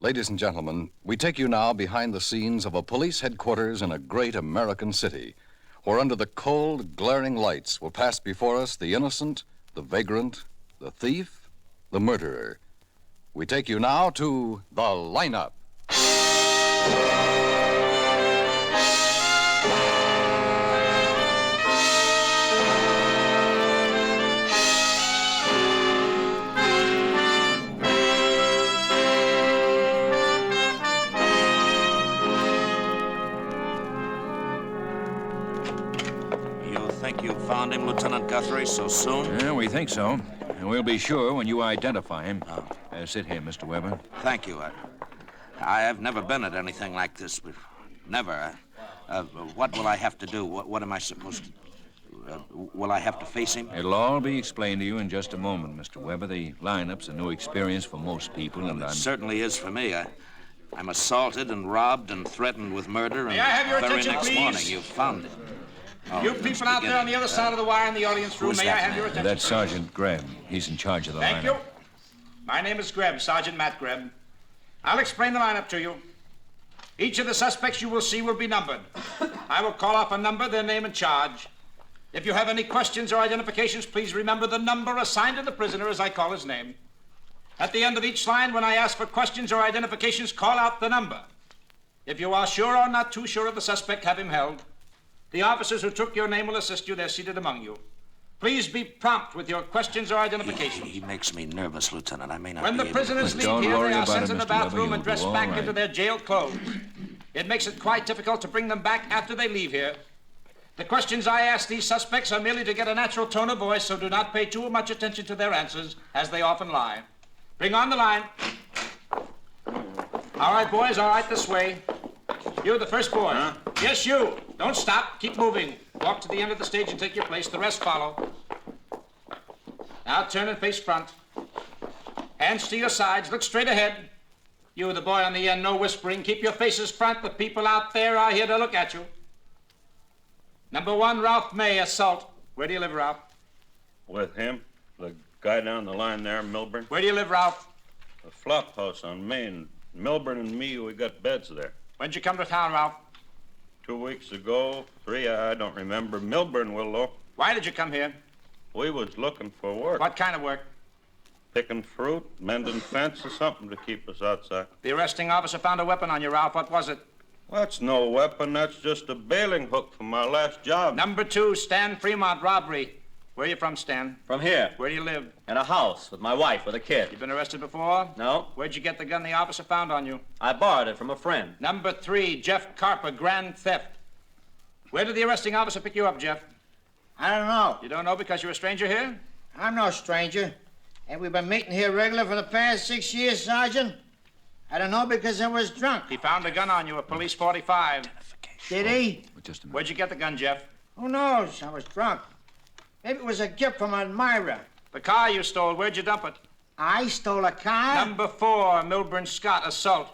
Ladies and gentlemen, we take you now behind the scenes of a police headquarters in a great American city, where under the cold, glaring lights will pass before us the innocent, the vagrant, the thief, the murderer. We take you now to the lineup. You found him, Lieutenant Guthrie, so soon? Yeah, we think so. And we'll be sure when you identify him. Sit here, Mr. Weber. Thank you. I've never been at anything like this. Never. What will I have to do? What am I supposed to... will I have to face him? It'll all be explained to you in just a moment, Mr. Weber. The lineup's a new experience for most people, and It certainly is for me. I'm assaulted and robbed and threatened with murder, and May I have your the very attention, next please? morning you found it. You people out there on the other side of the wire in the audience room, may I have your attention? That's Sergeant Greb. He's in charge of the lineup. Thank you. My name is Greb, Sergeant Matt Greb. I'll explain the lineup to you. Each of the suspects you will see will be numbered. I will call off a number, their name and charge. If you have any questions or identifications, please remember the number assigned to the prisoner as I call his name. At the end of each line, when I ask for questions or identifications, call out the number. If you are sure or not too sure of the suspect, have him held. The officers who took your name will assist you. They're seated among you. Please be prompt with your questions or identifications. He makes me nervous, Lieutenant. I may not When the be prisoners leave Don't here, worry they are about sent it, to the Mr. bathroom Weber. and dressed You'll do back all right. into their jail clothes. It makes it quite difficult to bring them back after they leave here. The questions I ask these suspects are merely to get a natural tone of voice, so do not pay too much attention to their answers, as they often lie. Bring on the line. All right, boys, all right, this way. You, the first boy. Huh? Yes, you. Don't stop. Keep moving. Walk to the end of the stage and take your place. The rest follow. Now turn and face front. Hands to your sides. Look straight ahead. You, the boy on the end, no whispering. Keep your faces front. The people out there are here to look at you. Number 1, Ralph May, assault. Where do you live, Ralph? With him, the guy down the line there, Milburn. Where do you live, Ralph? The flop house on Main. Milburn and me, we got beds there. When'd you come to town, Ralph? 2 weeks ago, 3, I don't remember. Milburn will, though. Why did you come here? We was looking for work. What kind of work? Picking fruit, mending fences, something to keep us outside. The arresting officer found a weapon on you, Ralph. What was it? That's no weapon. That's just a bailing hook from my last job. Number 2, Stan Fremont, robbery. Where are you from, Stan? From here. Where do you live? In a house with my wife with a kid. You been arrested before? No. Where'd you get the gun the officer found on you? I borrowed it from a friend. Number 3, Jeff Carper, grand theft. Where did the arresting officer pick you up, Jeff? I don't know. You don't know because you're a stranger here? I'm no stranger. And we've been meeting here regular for the past 6 years, Sergeant. I don't know because I was drunk. He found a gun on you, a police .45. Did he? Just a minute. Where'd you get the gun, Jeff? Who knows? I was drunk. Maybe it was a gift from Admira. The car you stole, where'd you dump it? I stole a car? Number 4, Milburn Scott, assault.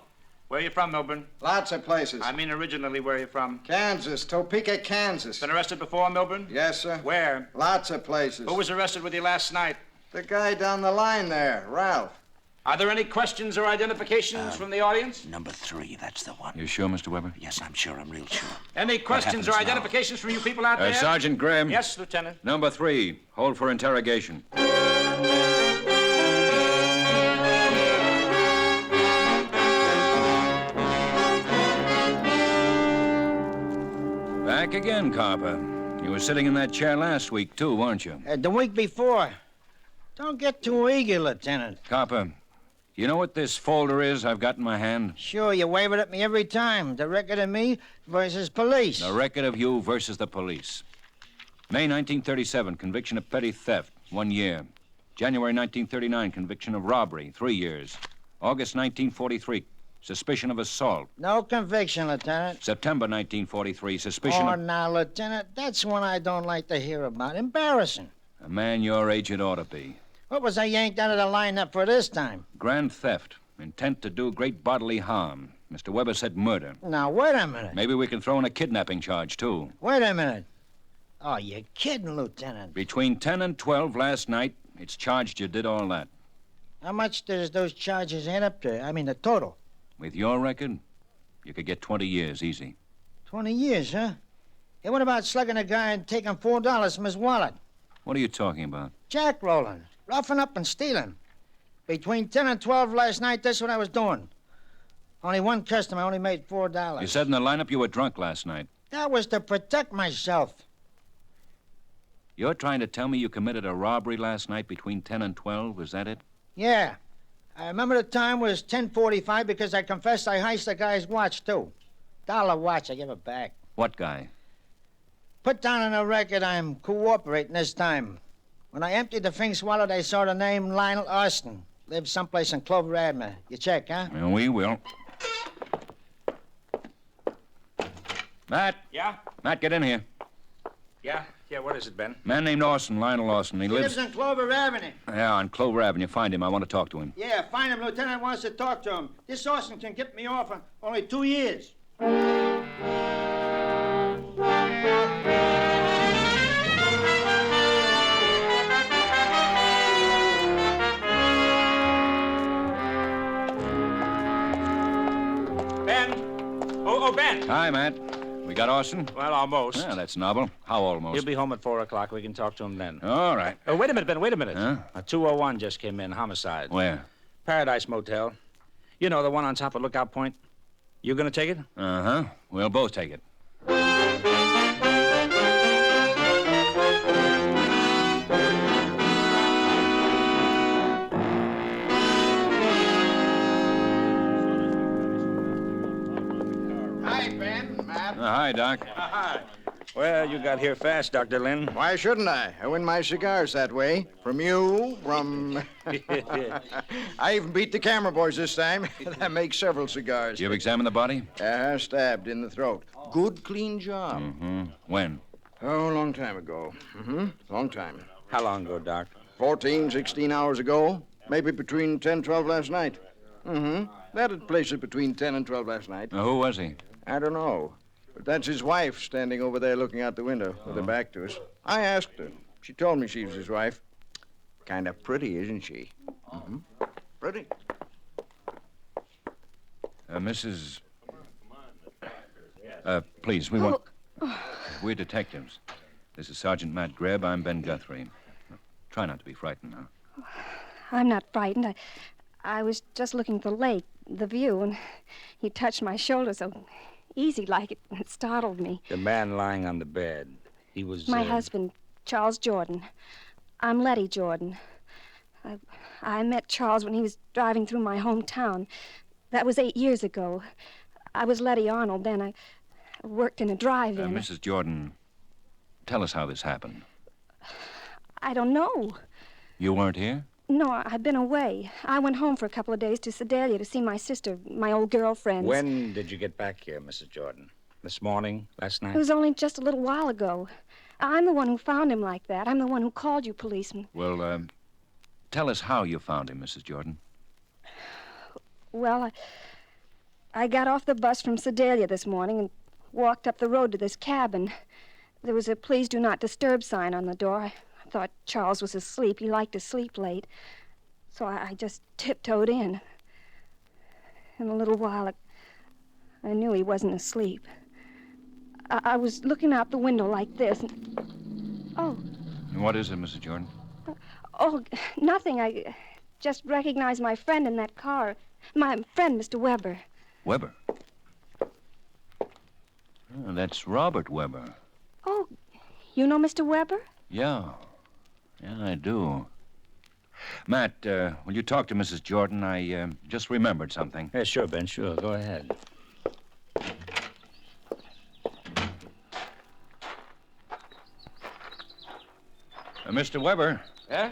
Where are you from, Milburn? Lots of places. I mean originally, where are you from? Kansas, Topeka, Kansas. Been arrested before, Milburn? Yes, sir. Where? Lots of places. Who was arrested with you last night? The guy down the line there, Ralph. Are there any questions or identifications from the audience? Number 3, that's the one. You sure, Mr. Weber? Yes, I'm sure. I'm real sure. Any questions or happens now? identifications from you people out there? Sergeant Graham. Yes, Lieutenant. Number 3, hold for interrogation. Back again, Carper. You were sitting in that chair last week, too, weren't you? The week before. Don't get too eager, Lieutenant. Carper, you know what this folder is I've got in my hand? Sure, you wave it at me every time. The record of me versus police. The record of you versus the police. May 1937, conviction of petty theft, 1 year. January 1939, conviction of robbery, 3 years. August 1943, suspicion of assault. No conviction, Lieutenant. September 1943, suspicion Oh, of... now, Lieutenant, that's one I don't like to hear about. Embarrassing. A man your age it ought to be. What was I yanked out of the lineup for this time? Grand theft, intent to do great bodily harm. Mr. Weber said murder. Now, wait a minute. Maybe we can throw in a kidnapping charge, too. Wait a minute. Oh, you're kidding, Lieutenant. Between 10 and 12 last night, it's charged you did all that. How much does those charges add up to? I mean, the total. With your record, you could get 20 years easy. 20 years, huh? Hey, what about slugging a guy and taking $4 from his wallet? What are you talking about? Jackrolling, roughing up and stealing. Between 10 and 12 last night, that's what I was doing. Only one customer, only made $4. You said in the lineup you were drunk last night. That was to protect myself. You're trying to tell me you committed a robbery last night between 10 and 12? Is that it? Yeah. I remember the time was 10:45 because I confessed I heist the guy's watch, too. $1 watch, I give it back. What guy? Put down on the record I'm cooperating this time. When I emptied the Fink's wallet, I saw the name Lionel Austin. Lives someplace in Clover Avenue. You check, huh? Yeah, we will. Matt. Yeah? Matt, get in here. Yeah, what is it, Ben? Man named Austin, Lionel Austin. He He lives in Clover Avenue. Yeah, on Clover Avenue. Find him. I want to talk to him. Yeah, find him. Lieutenant wants to talk to him. This Austin can get me off in only 2 years. Ben? Oh, Ben. Hi, Matt. We got Austin? Well, almost. Yeah, that's novel. How almost? He'll be home at 4 o'clock. We can talk to him then. All right. Oh, wait a minute, Ben, wait a minute. Huh? A 201 just came in, homicide. Where? Paradise Motel. You know, the one on top of Lookout Point. You gonna take it? Uh-huh. We'll both take it. Hi, Ben, Matt. Hi, Doc. Well, you got here fast, Dr. Lynn. Why shouldn't I? I win my cigars that way. From you, from... I even beat the camera boys this time. That makes several cigars. You've examined the body? Stabbed in the throat. Good, clean job. Mm-hmm. When? Oh, a long time ago. Long time. How long ago, Doc? 14, 16 hours ago. Maybe between 10, 12 last night. That'd place it between 10 and 12 last night. Who was he? I don't know. But that's his wife standing over there looking out the window with her back to us. I asked her. She told me she was his wife. Kind of pretty, isn't she? Pretty. Mrs. Please, we want... We're detectives. This is Sergeant Matt Grebb. I'm Ben Guthrie. Try not to be frightened now. I'm not frightened. I was just looking at the lake, the view, and he touched my shoulder so easy like it startled me. The man lying on the bed. He was... My husband, Charles Jordan. I'm Lety Jordan. I met Charles when he was driving through my hometown. That was 8 years ago. I was Letty Arnold then. I worked in a drive-in. Mrs. Jordan, tell us how this happened. I don't know. You weren't here? No, I've been away. I went home for a couple of days to Sedalia to see my sister, my old girlfriend. When did you get back here, Mrs. Jordan? This morning? Last night? It was only just a little while ago. I'm the one who found him like that. I'm the one who called you policeman. Well, tell us how you found him, Mrs. Jordan. Well, I got off the bus from Sedalia this morning and walked up the road to this cabin. There was a please do not disturb sign on the door. I thought Charles was asleep. He liked to sleep late. So I just tiptoed in. In a little while, I knew he wasn't asleep. I was looking out the window like this. Oh. What is it, Mrs. Jordan? Oh, nothing. I just recognized my friend in that car. My friend, Mr. Weber. Weber? Oh, that's Robert Weber. Oh, you know Mr. Weber? Yeah. Yeah, I do. Matt, will you talk to Mrs. Jordan? I just remembered something. Yeah, sure, Ben, sure. Go ahead. Mr. Weber. Yeah?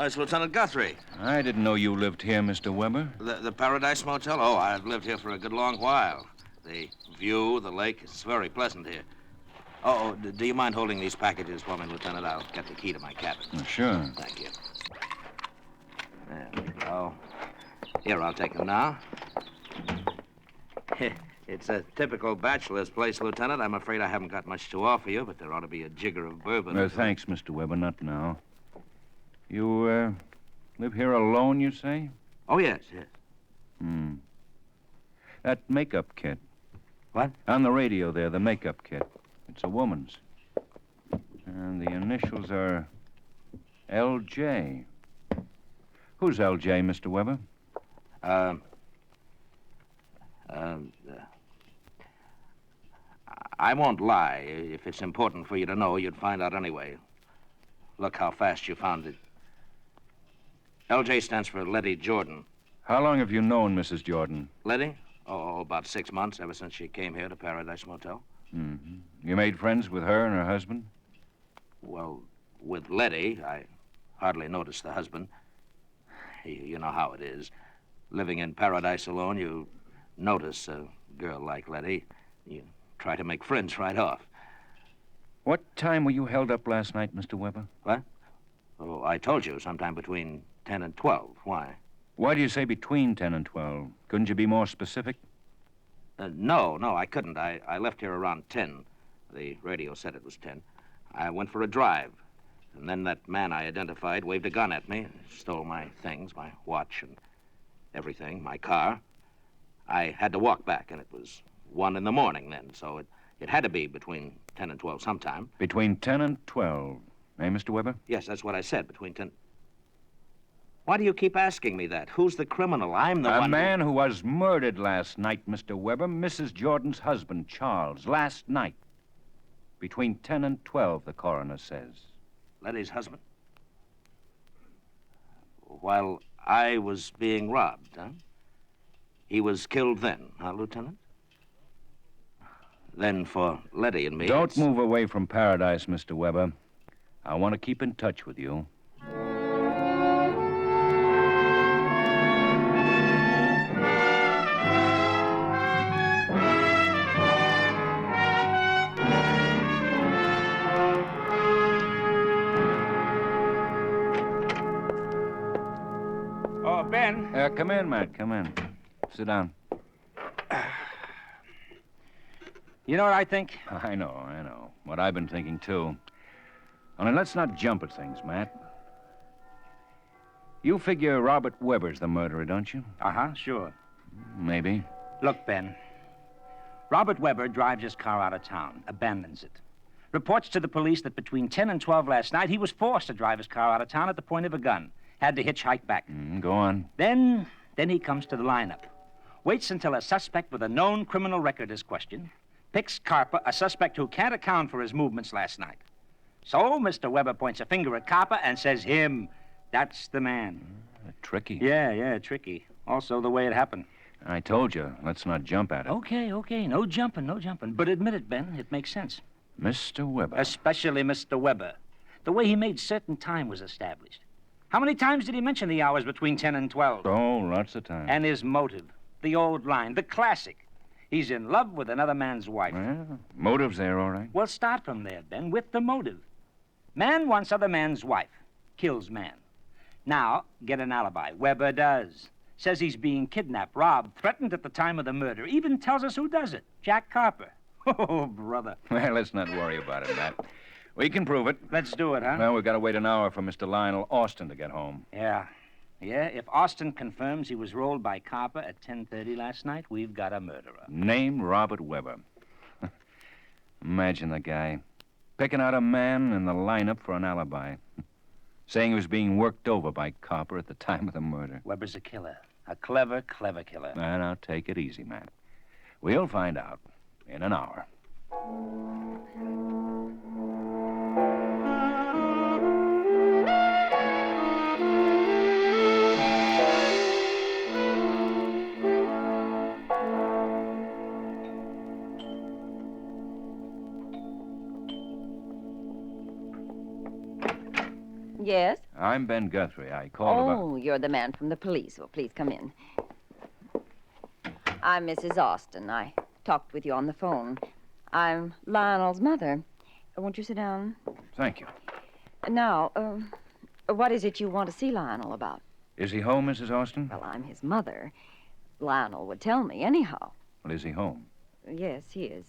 It's Lieutenant Guthrie. I didn't know you lived here, Mr. Weber. The Paradise Motel? Oh, I've lived here for a good long while. The view, the lake, it's very pleasant here. Do you mind holding these packages for me, Lieutenant? I'll get the key to my cabin. Oh, sure. Thank you. There we go. Here, I'll take them now. It's a typical bachelor's place, Lieutenant. I'm afraid I haven't got much to offer you, but there ought to be a jigger of bourbon. Thanks, Mr. Weber. Not now. You, live here alone, you say? Oh, yes, yes. That makeup kit. What? On the radio there, the makeup kit. It's a woman's. And the initials are L.J. Who's L.J., Mr. Weber? I won't lie. If it's important for you to know, you'd find out anyway. Look how fast you found it. LJ stands for Lety Jordan. How long have you known Mrs. Jordan? Letty? Oh, about 6 months, ever since she came here to Paradise Motel. You made friends with her and her husband? Well, with Letty, I hardly noticed the husband. You know how it is. Living in Paradise alone, you notice a girl like Letty. You try to make friends right off. What time were you held up last night, Mr. Weber? What? Oh, I told you, sometime between 10 and 12. Why? Why do you say between 10 and 12? Couldn't you be more specific? No, I couldn't. I left here around 10. The radio said it was 10. I went for a drive. And then that man I identified waved a gun at me, stole my things, my watch and everything, my car. I had to walk back, and it was 1 in the morning then, so it had to be between 10 and 12 sometime. Between 10 and 12. Eh, Mr. Weber? Yes, that's what I said, between 10... Why do you keep asking me that? Who's the criminal? I'm the one... A man who was murdered last night, Mr. Weber. Mrs. Jordan's husband, Charles, last night. Between 10 and 12, the coroner says. Letty's husband? While I was being robbed, huh? He was killed then, huh, Lieutenant? Then for Letty and me... Don't move away from Paradise, Mr. Weber. I want to keep in touch with you. Oh, Ben. Come in, Matt, come in. Sit down. You know what I think? I know. What I've been thinking, too. Only let's not jump at things, Matt. You figure Robert Weber's the murderer, don't you? Uh-huh, sure. Maybe. Look, Ben. Robert Weber drives his car out of town, abandons it. Reports to the police that between 10 and 12 last night, he was forced to drive his car out of town at the point of a gun. Had to hitchhike back. Go on. Then he comes to the lineup. Waits until a suspect with a known criminal record is questioned. Picks Carper, a suspect who can't account for his movements last night. So Mr. Weber points a finger at Carper and says him. That's the man. Tricky. Yeah, tricky. Also the way it happened. I told you, let's not jump at it. Okay. No jumping. But admit it, Ben. It makes sense. Mr. Weber. Especially Mr. Weber. The way he made certain time was established. How many times did he mention the hours between 10 and 12? Oh, lots of times. And his motive. The old line. The classic. He's in love with another man's wife. Well, motive's there, all right. Well, start from there, Ben, with the motive. Man wants other man's wife. Kills man. Now, get an alibi. Weber does. Says he's being kidnapped, robbed, threatened at the time of the murder. Even tells us who does it. Jack Carper. Oh, brother. Well, let's not worry about it, Matt. We can prove it. Let's do it, huh? Well, we've got to wait an hour for Mr. Lionel Austin to get home. Yeah, if Austin confirms he was rolled by Carper at 10:30 last night, we've got a murderer. Name Robert Weber. Imagine the guy. Picking out a man in the lineup for an alibi. Saying he was being worked over by Carper at the time of the murder. Weber's a killer. A clever killer. Now, take it easy, Matt. We'll find out in an hour. Yes? I'm Ben Guthrie. I called about... Oh, you're the man from the police. Well, please come in. I'm Mrs. Austin. I talked with you on the phone. I'm Lionel's mother. Won't you sit down? Thank you. Now, what is it you want to see Lionel about? Is he home, Mrs. Austin? Well, I'm his mother. Lionel would tell me anyhow. Well, is he home? Yes, he is.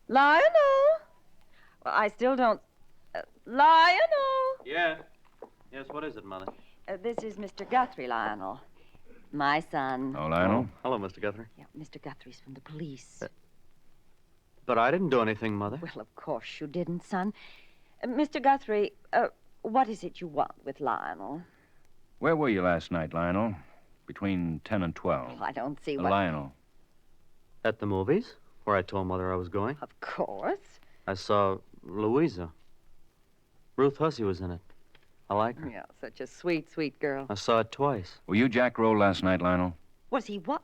Lionel! Well, I still don't... Lionel! Yeah. Yes, what is it, Mother? This is Mr. Guthrie, Lionel. My son. Oh, Lionel? Hello, Mr. Guthrie. Yeah, Mr. Guthrie's from the police. But I didn't do anything, Mother. Well, of course you didn't, son. Mr. Guthrie, what is it you want with Lionel? Where were you last night, Lionel? Between 10 and 12. Well, I don't see what... Lionel. At the movies, where I told Mother I was going. Of course. I saw Louisa. Ruth Hussey was in it. I like her. Yeah, such a sweet, sweet girl. I saw it twice. Were you Jack Roll last night, Lionel? Was he what?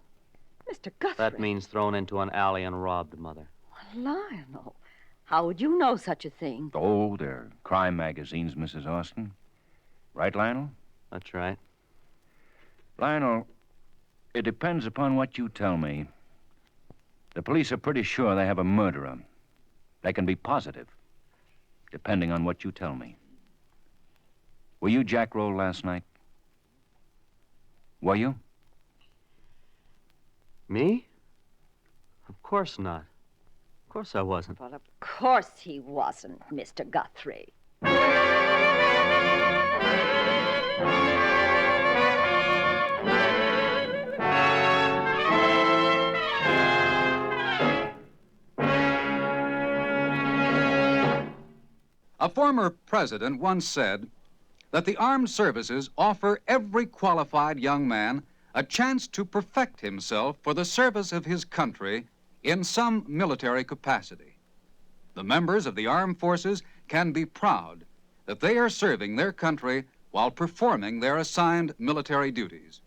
Mr. Guthrie. That means thrown into an alley and robbed, Mother. Lionel, how would you know such a thing? Oh, they're crime magazines, Mrs. Austin. Right, Lionel? That's right. Lionel, it depends upon what you tell me. The police are pretty sure they have a murderer. They can be positive, depending on what you tell me. Were you Jack Roll last night? Were you? Me? Of course not. Of course I wasn't. Well, of course he wasn't, Mr. Guthrie. A former president once said that the armed services offer every qualified young man a chance to perfect himself for the service of his country in some military capacity. The members of the armed forces can be proud that they are serving their country while performing their assigned military duties.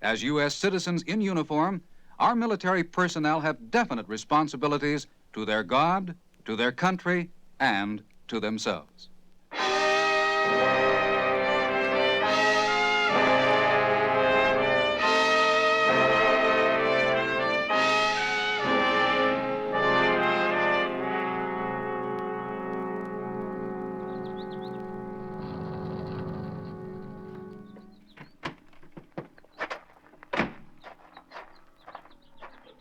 As U.S. citizens in uniform, our military personnel have definite responsibilities to their God, to their country, and to themselves.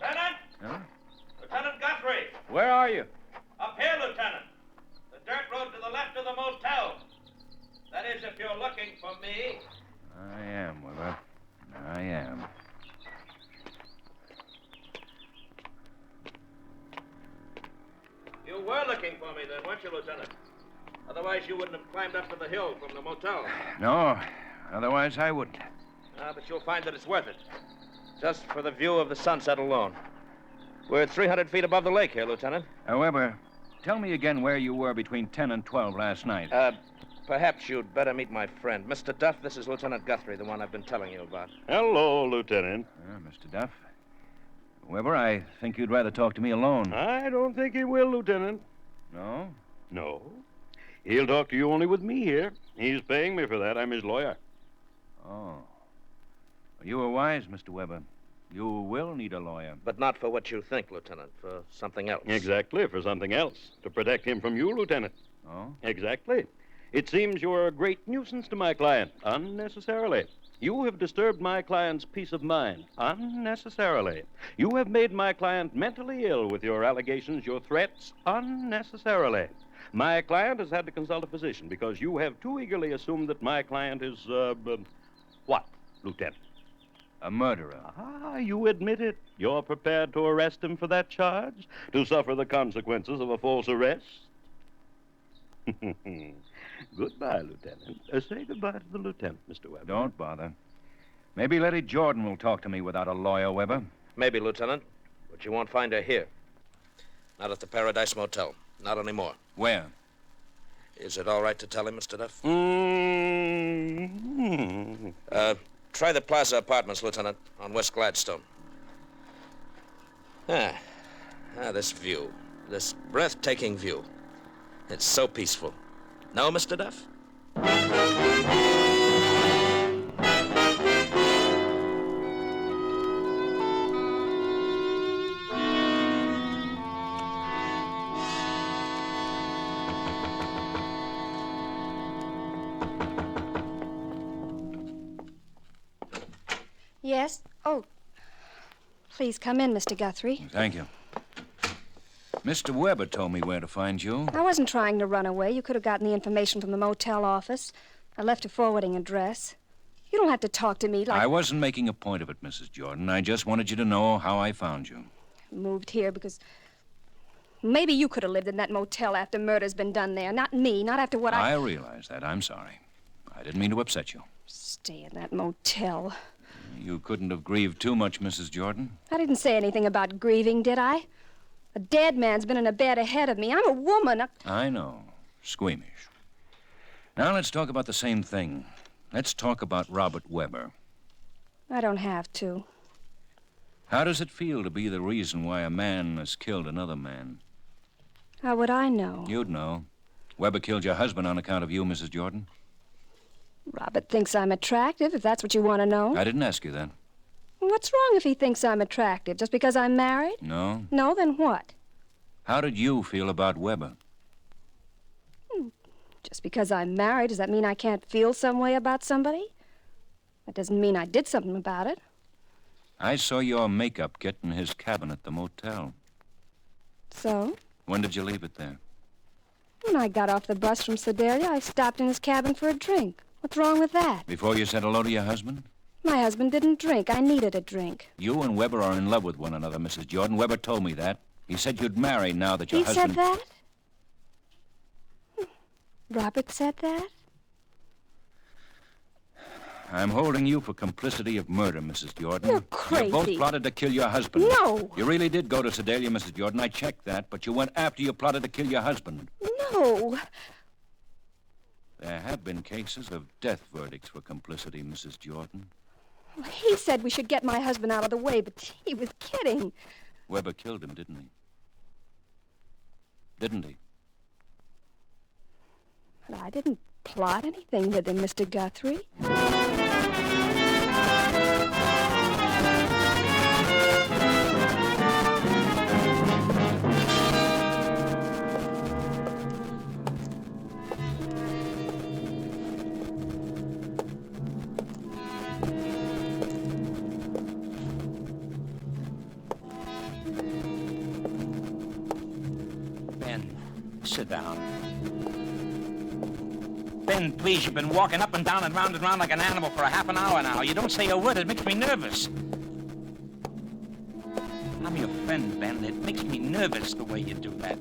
Lieutenant? Huh? Lieutenant Guthrie. Where are you? Up here, Lieutenant. The dirt road to the left of the motel. That is, if you're looking for me. I am, Weber. I am. You were looking for me then, weren't you, Lieutenant? Otherwise, you wouldn't have climbed up to the hill from the motel. No, otherwise I wouldn't. But you'll find that it's worth it. Just for the view of the sunset alone. We're 300 feet above the lake here, Lieutenant. Weber, tell me again where you were between 10 and 12 last night. Perhaps you'd better meet my friend. Mr. Duff, this is Lieutenant Guthrie, the one I've been telling you about. Hello, Lieutenant. Mr. Duff. Weber, I think you'd rather talk to me alone. I don't think he will, Lieutenant. No? No. He'll talk to you only with me here. He's paying me for that. I'm his lawyer. Oh. You were wise, Mr. Weber. You will need a lawyer. But not for what you think, Lieutenant. For something else. Exactly, for something else. To protect him from you, Lieutenant. Oh? Exactly. It seems you're a great nuisance to my client, unnecessarily. You have disturbed my client's peace of mind, unnecessarily. You have made my client mentally ill with your allegations, your threats, unnecessarily. My client has had to consult a physician because you have too eagerly assumed that my client is, what, Lieutenant? A murderer. Ah, you admit it. You're prepared to arrest him for that charge? To suffer the consequences of a false arrest? Goodbye, Lieutenant. Say goodbye to the lieutenant, Mr. Weber. Don't bother. Maybe Letty Jordan will talk to me without a lawyer, Weber. Maybe, Lieutenant. But you won't find her here. Not at the Paradise Motel. Not anymore. Where? Is it all right to tell him, Mr. Duff? Mm-hmm. Try the Plaza Apartments, Lieutenant, on West Gladstone. This view. This breathtaking view. It's so peaceful. No, Mr. Duff? Yes? Oh, please come in, Mr. Guthrie. Thank you. Mr. Weber told me where to find you. I wasn't trying to run away. You could have gotten the information from the motel office. I left a forwarding address. You don't have to talk to me like... I wasn't making a point of it, Mrs. Jordan. I just wanted you to know how I found you. Moved here because... Maybe you could have lived in that motel after murder's been done there. Not me, not after what I realize that. I'm sorry. I didn't mean to upset you. Stay in that motel. You couldn't have grieved too much, Mrs. Jordan. I didn't say anything about grieving, did I? A dead man's been in a bed ahead of me. I'm a woman. I know. Squeamish. Now let's talk about the same thing. Let's talk about Robert Weber. I don't have to. How does it feel to be the reason why a man has killed another man? How would I know? You'd know. Weber killed your husband on account of you, Mrs. Jordan. Robert thinks I'm attractive, if that's what you want to know. I didn't ask you that. What's wrong if he thinks I'm attractive? Just because I'm married? No. No, then what? How did you feel about Weber? Just because I'm married, does that mean I can't feel some way about somebody? That doesn't mean I did something about it. I saw your makeup kit in his cabin at the motel. So? When did you leave it there? When I got off the bus from Sedalia, I stopped in his cabin for a drink. What's wrong with that? Before you said hello to your husband? My husband didn't drink. I needed a drink. You and Weber are in love with one another, Mrs. Jordan. Weber told me that. He said you'd marry now that your husband... He said that? Robert said that? I'm holding you for complicity of murder, Mrs. Jordan. You're crazy. You both plotted to kill your husband. No. You really did go to Sedalia, Mrs. Jordan. I checked that, but you went after you plotted to kill your husband. No. There have been cases of death verdicts for complicity, Mrs. Jordan. Well, he said we should get my husband out of the way, but he was kidding. Weber killed him, didn't he? Didn't he? But I didn't plot anything with him, Mr. Guthrie. Ben, sit down. Ben, please, you've been walking up and down and round like an animal for a half an hour now. You don't say a word. It makes me nervous. I'm your friend, Ben. It makes me nervous the way you do that.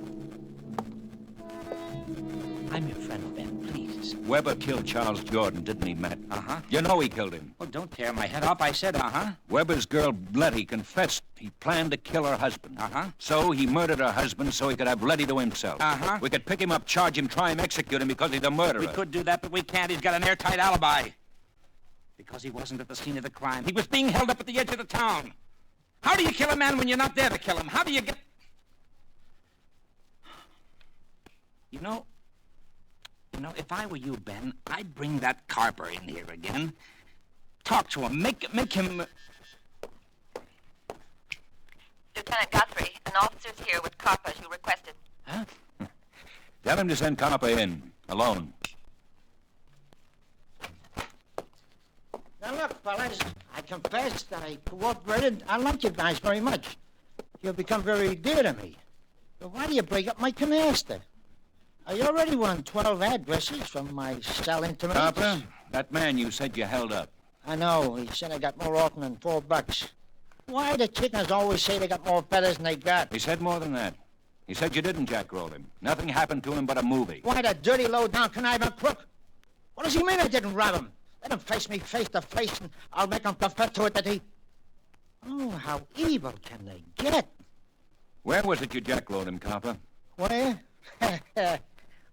I'm your friend, Ben, please. Weber killed Charles Jordan, didn't he, Matt? Uh-huh. You know he killed him. Well, don't tear my head off. I said uh-huh. Weber's girl, Lety, confessed he planned to kill her husband. Uh-huh. So he murdered her husband so he could have Lety to himself. Uh-huh. We could pick him up, charge him, try him, execute him because he's a murderer. We could do that, but we can't. He's got an airtight alibi. Because he wasn't at the scene of the crime. He was being held up at the edge of the town. How do you kill a man when you're not there to kill him? How do you get... You know, if I were you, Ben, I'd bring that Carper in here again. Talk to him. Make him... Lieutenant Guthrie, an officer's here with Carper as you requested. Huh? Tell him to send Carper in, alone. Now, look, fellas, I confess that I cooperated. I like you guys very much. You've become very dear to me. But why do you break up my canaster? I already won 12 addresses from my cell intimates. Carper, that man you said you held up. I know. He said I got more often than $4. Why do chickens always say they got more feathers than they got? He said more than that. He said you didn't jackroll him. Nothing happened to him but a movie. Why, the dirty, low-down, conniving crook? What does he mean I didn't rob him? Let him face me face to face, and I'll make him confess to it that he... Oh, how evil can they get? Where was it you jackrolled him, Carper? Where?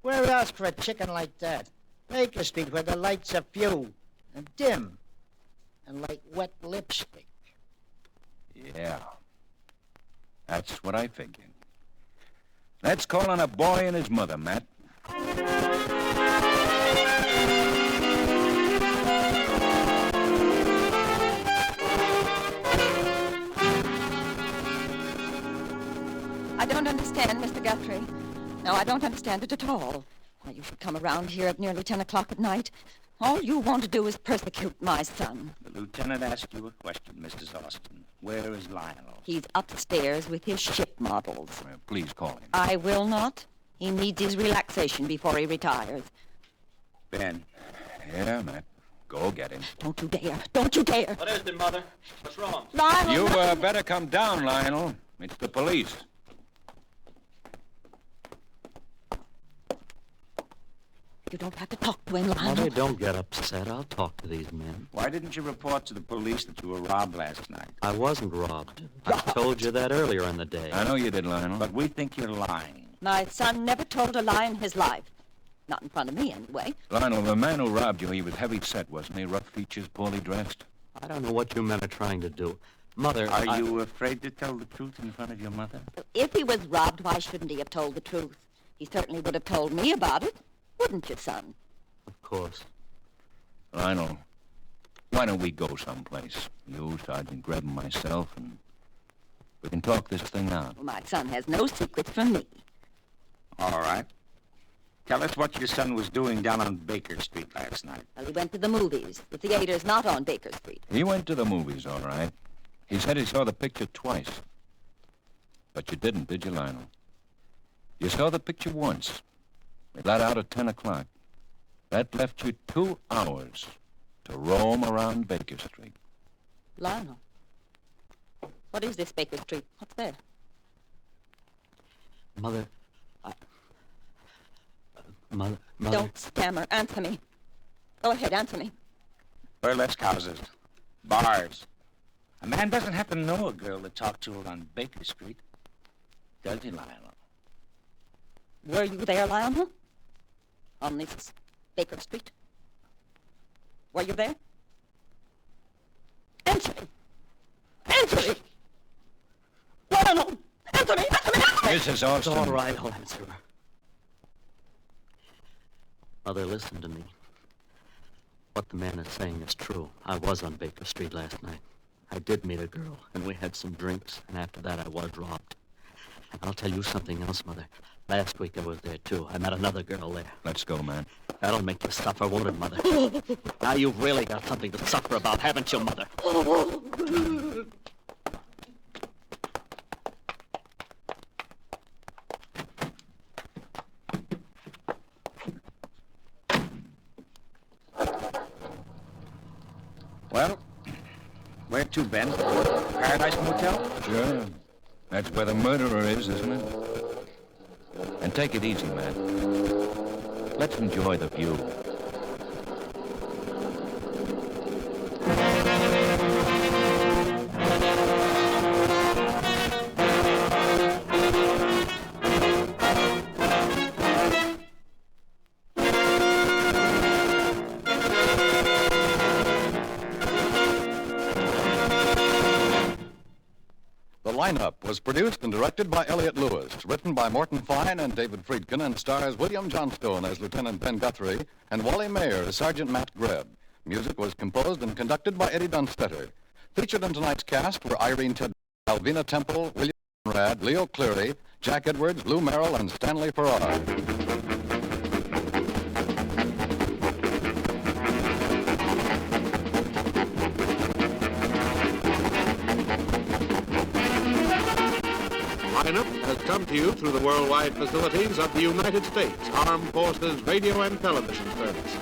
Where else for a chicken like that? Baker Street, where the lights are few and dim and like wet lipstick. Yeah. That's what I figured. Let's call on a boy and his mother, Matt. I don't understand, Mr. Guthrie. No, I don't understand it at all. Why you should come around here at nearly 10 o'clock at night. All you want to do is persecute my son. The lieutenant asked you a question, Mrs. Austin. Where is Lionel? He's upstairs with his ship models. Well, please call him. I will not. He needs his relaxation before he retires. Ben. Yeah, Matt. Go get him. Don't you dare. Don't you dare. What is it, Mother? What's wrong? Lionel! You better come down, Lionel. It's the police. You don't have to talk to him, Lionel. Mother, don't get upset. I'll talk to these men. Why didn't you report to the police that you were robbed last night? I wasn't robbed. I told you that earlier in the day. I know you did, Lionel. But we think you're lying. My son never told a lie in his life. Not in front of me, anyway. Lionel, the man who robbed you, he was heavy set, wasn't he? Rough features, poorly dressed. I don't know what you men are trying to do. Mother, Are you afraid to tell the truth in front of your mother? If he was robbed, why shouldn't he have told the truth? He certainly would have told me about it. Wouldn't you, son? Of course. Lionel, why don't we go someplace? You, Sergeant Greb, and myself, and we can talk this thing out. Well, my son has no secrets from me. All right. Tell us what your son was doing down on Baker Street last night. Well, he went to the movies. The theater's not on Baker Street. He went to the movies, all right. He said he saw the picture twice. But you didn't, did you, Lionel? You saw the picture once. It let out at 10 o'clock. That left you 2 hours to roam around Baker Street. Lionel. What is this Baker Street? What's there? Mother, Mother... Don't stammer. Answer me. Go ahead, answer me. Burlesque houses. Bars. A man doesn't have to know a girl to talk to her on Baker Street. Does he, Lionel? Were you there, Lionel? On this Baker Street? Were you there? Answer me. Answer me. Lionel, answer me. Answer me. Answer me. This is Austin. All right, I'll answer her. Mother, listen to me. What the man is saying is true. I was on Baker Street last night. I did meet a girl, and we had some drinks, and after that I was robbed. And I'll tell you something else, Mother. Last week I was there, too. I met another girl there. Let's go, man. That'll make you suffer, won't it, Mother? Now you've really got something to suffer about, haven't you, Mother? Well, where to, Ben? Paradise Motel? Sure. That's where the murderer is, isn't it? And take it easy, man. Let's enjoy the view. The Lineup was produced and directed by Elliott Lewis, written by Morton Fine and David Friedkin, and stars William Johnstone as Lieutenant Ben Guthrie and Wally Mayer as Sergeant Matt Greb. Music was composed and conducted by Eddie Dunstetter. Featured in tonight's cast were Irene Ted, Alvina Temple, William Conrad, Leo Cleary, Jack Edwards, Lou Merrill, and Stanley Farrar. Lineup has come to you through the worldwide facilities of the United States Armed Forces Radio and Television Service.